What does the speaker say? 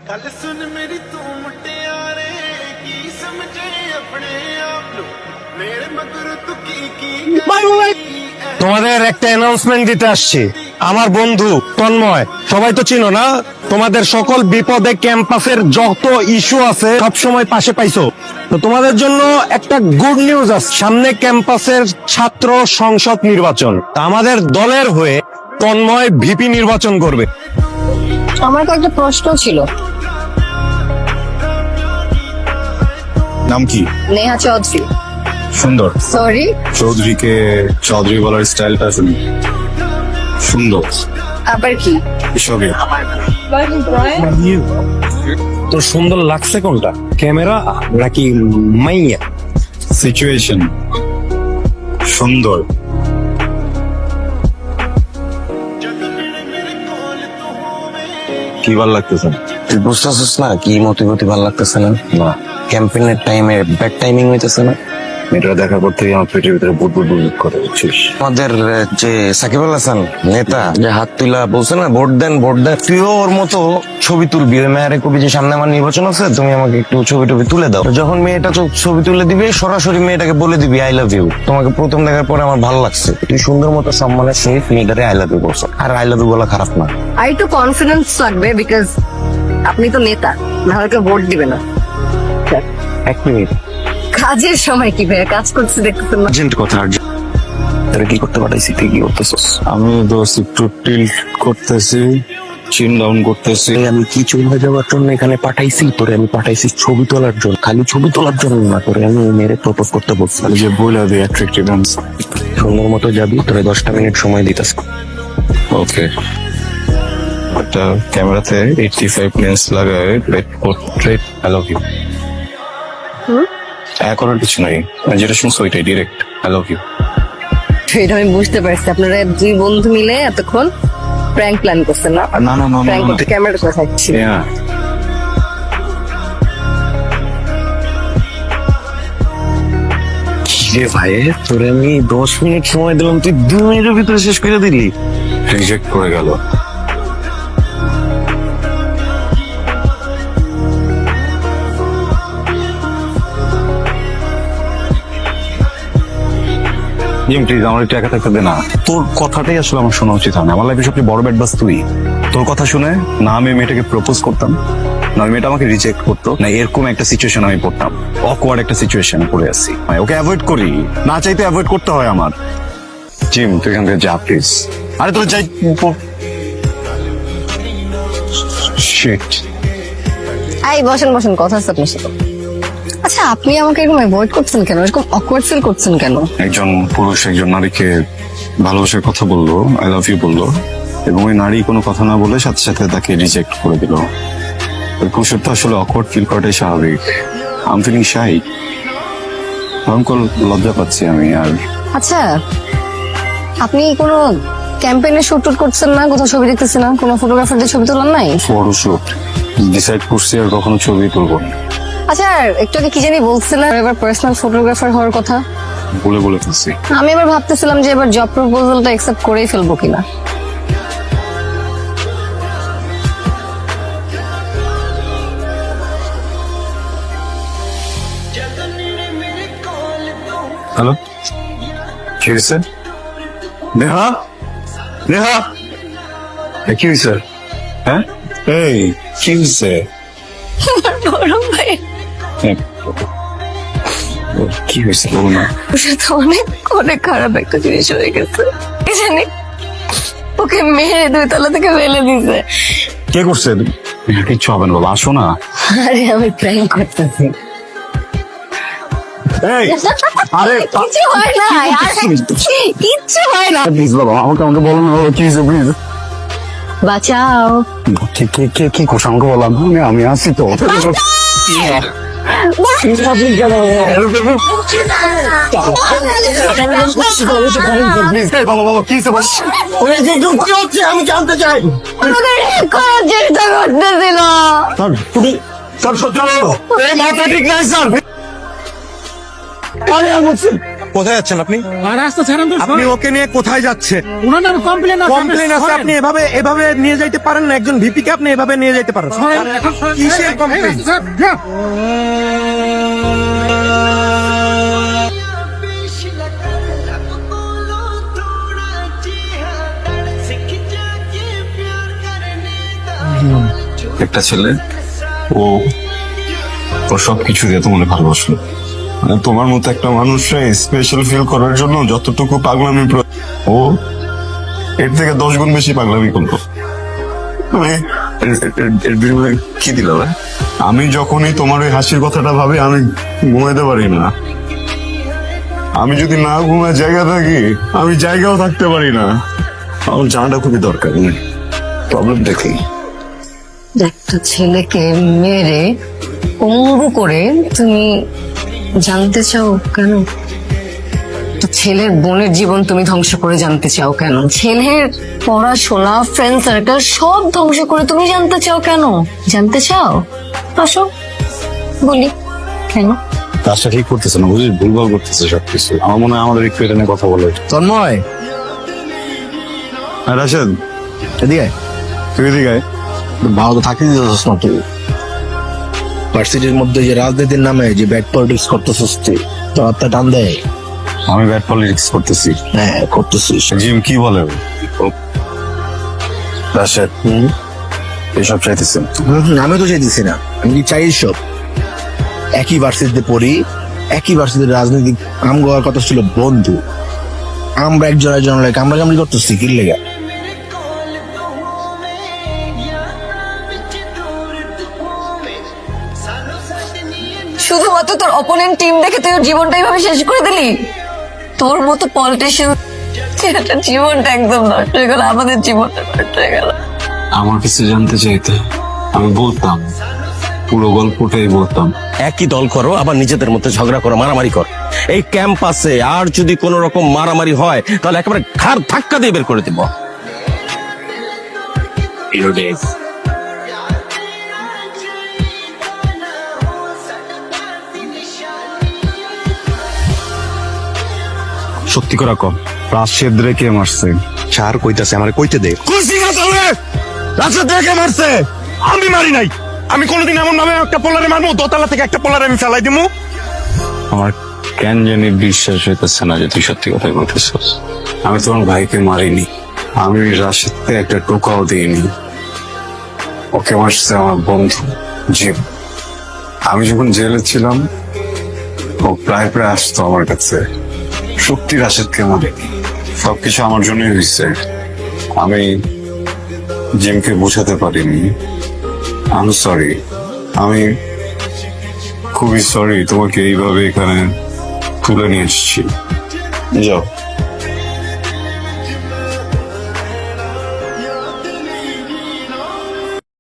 गल सुन मेरी तू मुटियारे की समझे अपने आप लो मेरे मगर तू की তোমাদের একটা অ্যানাউন্সমেন্ট দিতে আসছি। আমার বন্ধু তন্ময়, সবাই তো চিনো না? তোমাদের সকল বিপদে ক্যাম্পাসের যত ইস্যু আছে সব সময় পাশে পাইছো। তো তোমাদের জন্য একটা গুড নিউজ আছে, সামনে ক্যাম্পাসের ছাত্র সংসদ নির্বাচন। তা আমাদের দলের হয়ে তন্ময় ভিপি নির্বাচন করবে। আমার তো একটা প্রশ্ন ছিল। নাম কি? নেহা চৌধুরী। সুন্দর। সরি, চৌধুরীকে চৌধুরী বলার স্টাইলটা সুন্দর। আবার কি? এসবে তো সুন্দর লাগছে কোনটা, ক্যামেরা নাকি মাইয়া? সিচুয়েশন সুন্দর। কি ভাল লাগতেছে? তুই বুঝতেছিস না কি মতি ভালো লাগতেছে না? না, ক্যাম্পেইনের টাইমে ব্যাড টাইমিং হইতেছে না? মেয়েটা দেখার পর থেকে আমার পেটের ভিতরে বুট বুট বুট করে বুঝছিস। আমাদের যে সাকিব আল হাসান নেতা যে হাত তুলা বলছে না ভোট দেন ভোট দেন, তুইও ওর মতো ছবি তুলবি। ওই মেয়ের কবি যে সামনে আমার নির্বাচন আছে, তুমি আমাকে একটু ছবি টবি তুলে দাও। যখন মেয়েটা ছবি তুলে দিবে সরাসরি মেয়েটাকে বলে দিবি আই লাভ ইউ। তোমাকে প্রথম দেখার পরে আমার ভালো লাগছে, তুই সুন্দর মতো সম্মানের সহিত মেয়েটারে আই লাভ ইউ বলছো। আর আই লাভ ইউ বলা খারাপ না। আর একটু কনফিডেন্স লাগবে, বিকজ আপনি তো নেতা, না হলে কেউ ভোট দিবে না। এক মিনিট, কাজের সময় কি ভাইয়া কাজ করছে দেখতেছেন না? আর্জেন্ট কথা, আর্জেন্ট। তোরা কি করতে পাঠাইছি, তুই কি করতেছস? আমি দোষ একটু টিল্ট করতেছি, চিন ডাউন করতেছি। আমি কি চলে যাওয়ার জন্য এখানে পাঠাইছি? তোরে আমি পাঠাইছি ছবি তোলার জন্য, খালি ছবি তোলার জন্য না। তোরে আমি মেরে প্রপোজ করতে বলছি যে বইলা দিয়ে অ্যাট্রাক্টিভ আনসার। সুন্দর মতো যাবি, তোরে 10টা মিনিট সময় দিতেছ। ওকে, একটা ক্যামেরাতে 85 লেন্স লাগায় পোর্ট্রেট আই লাভ ইউ। করার কিছু নাই, যেটা শুনছো ওইটাই ডিরেক্ট আই লাভ ইউ। এটা আমি বুঝতে পারছি, আপনারা দুই বন্ধু মিলে এতক্ষণ প্র্যাঙ্ক প্ল্যান করছেন না? না না না প্র্যাঙ্ক করতে ক্যামেরা করে থাকছি। রে ভাই, তোরে আমি 10 মিনিট সময় দিলাম, তুই 2 মিনিটের ভিতরে শেষ করে দিলি। রিজেক্ট করে গেল। প্লিজ আমার একটু একা থাকতে দে না। তোর কথাটাই আসলে আমার শোনা উচিত হয় না। আমার লাইফে সবচেয়ে বড় ব্যাড বাস তুই। তোর কথা শুনে না আমি মেয়েটাকে প্রপোজ করতাম, না মেয়েটা আমাকে রিজেক্ট করতো, না এরকম একটা সিচুয়েশন আমি পড়তাম। অকওয়ার্ড একটা সিচুয়েশন পড়ে আছি, ওকে অ্যাভয়েড করি, না চাইতে অ্যাভয়েড করতে হয় আমার। জিম তুই এখান থেকে যা প্লিজ। আরে তোর যাই। শিট। এই বসেন বসেন, কথা আছে আপনার সাথে। আচ্ছা, আপনি আমাকে এরকম অ্যাভয়েড করছেন কেন? এরকম অকওয়ার্ড ফিল করছেন কেন? একজন পুরুষ একজন নারীকে ভালোবাসার কথা বললো, আই লাভ ইউ বললো, এবং ওই নারী কোনো কথা না বলে সাথে সাথে তাকে রিজেক্ট করে দিল। ওই পুরুষের তো আসলে অকওয়ার্ড ফিল করাটাই স্বাভাবিক। আই এম ফিলিং শাই, ভয়ঙ্কর লজ্জা পাচ্ছি আমি। আর আচ্ছা, আপনি কোনো ক্যাম্পেইনে শুট টুট করছেন না? কোথাও ছবি দেখতেছেন না? কোনো ফটোগ্রাফারদের ছবি তোলার নাই? ফটোশুট ডিসাইড করছি আর কখনো ছবি তুলবো না। আচ্ছা, একটু আগে কি জানি বলছিলেন এবার পার্সোনাল ফটোগ্রাফার হওয়ার কথা। বলে ফেলছি। আমি এবার ভাবতেছিলাম যে এবার জব প্রপোজালটা অ্যাকসেপ্ট করেই ফেলবো কিনা। হ্যালো, কি হয়েছে? নেহা, নেহা, কি হয়েছে? হ্যাঁ, এই কি হয়েছে? বড় ভাই, কি হয়েছে বলো না। ওর তো অনেক খারাপ একটা জিনিস হয়ে গেছে। কি জানি ওকে মেরে 2 তলা থেকে ফেলে দিছে। কে করছে? কিচ্ছু হবে না বাবা, আসো না। আরে আমি প্র্যাঙ্ক করতেছি। এই আরে কিছু হয় না, কিচ্ছু হয় না। প্লিজ বাবা, আমাকে বলো না কি হয়েছে প্লিজ। বাঁচাও। কি করছো আমাকে বললাম, আমি আসি তো। আমি জানতে চাই করার চেষ্টা করতেছিল। তুমি স্যার সহ্য করো। এই মাথা ঠিক নাই স্যার। আরে আমি বলছি কোথায় যাচ্ছেন আপনি? রাস্তা ছাড়েন তো, আপনি ওকে নিয়ে কোথায় যাচ্ছেন? ওনার নামে কমপ্লেন কমপ্লেন আছে, আপনি এভাবে নিয়ে যাইতে পারেন না? একজন ভিপি কে আপনি এভাবে নিয়ে যাইতে পারেন? কিসের কমপ্লেন? একটা ছেলে ও ওর সবকিছু দিয়ে তোমার ভালোবাসলো, মানে তোমার মতো একটা মানুষকে স্পেশাল ফিল করার জন্য যতটুকু পাগলামি ও এর থেকে 10 গুণ বেশি পাগলামি করলো। মানে এর বিনিময়ে কি দিল? আমি যখনই তোমার ওই হাসির কথাটা ভাবি আমি ঘুমাইতে পারি না। আমি যদি না ঘুমায় জায়গা থাকি, আমি জায়গাও থাকতে পারি না। আমার জানাটা খুবই দরকার। প্রবলেম দেখি একটা ছেলেকে মেরে পঙ্গু করে তুমি জানতে চাও কেন? তো ছেলের বোনের জীবন তুমি ধ্বংস করে জানতে চাও কেন? ছেলের পড়াশোনা, ফ্রেন্ড সার্কেল সব ধ্বংস করে তুমি জানতে চাও কেন? জানতে চাও? আসো বলি কেন? কাজটা ঠিক করতেছে না, বুঝলি? ভুলভাল করতেছে সবকিছু। আমার মনে হয় আমাদের একটু এটা নিয়ে কথা বলে। তন্ময়, রাশেদ, এদিকে তুই এদিকে আয়। ভালো তো থাকতে দিতেছিস না তুই। ভার্সিটির মধ্যে যে রাজনীতির নামে যে ব্যাড পলিটিক্স করতেছিস তুই, তোর হাতটা টান দেয়। আমি ব্যাড পলিটিক্স করতেছি? হ্যাঁ করতেছিস। জিম কি বলে? রাশেদ এসব চাইতেছেন? আমি তো চাইতেছি না, আমি কি চাই সব? একই ভার্সিটিতে পড়ি, একই ভার্সিটির রাজনৈতিক আমগার কথা ছিল বন্ধু, আমরা একজনের কামড়া কামড়ি করতেছি কি লেগা? শুধুমাত্র তোর অপোনেন্ট টিম দেখে তুই ওর জীবনটা এইভাবে শেষ করে দিলি? তোর মতো পলিটিশিয়ান জীবনটা একদম নষ্ট হয়ে গেল, আমাদের জীবনটা নষ্ট হয়ে গেল। আমার কিছু জানতে চাইতে আমি বলতাম, পুরো গল্পটাই বলতাম। একই দল করো, আবার নিজেদের মধ্যে ঝগড়া করো, মারামারি করো। এই ক্যাম্পাসে আর যদি কোনো রকম মারামারি হয় তাহলে একেবারে ঘাড় ধাক্কা দিয়ে বের করে দিব। সত্যি করে কম, রাশেদ রে কে মারছে? চার কইতাছে, আমারে কইতে দে। খুশি না তাহলে? রাশেদ রেখে মারছে, আমি মারি নাই। আমি কোনোদিন এমন ভাবে একটা পোলারে মারবো, দোতলা থেকে একটা পোলারে আমি ফেলাই দিমু? আমার কেন জানি বিশ্বাস হইতেছে না যে তুই সত্যি কথাই বলতেছিস। আমি তোমার ভাইকে মারিনি, আমি রাশেদকে একটা টোকাও দিইনি। ওকে মারছে আমার বন্ধু জিম। আমি যখন জেলে ছিলাম ও প্রায় আসতো আমার কাছে। সত্যি রাশেদকে মারিনি, সবকিছু আমার জন্যই হয়েছে। আমি জিমকে বোঝাতে পারিনি। আমি সরি, আমি খুবই সরি তোমাকে এইভাবে এখানে তুলে নিয়ে এসেছি। যাও।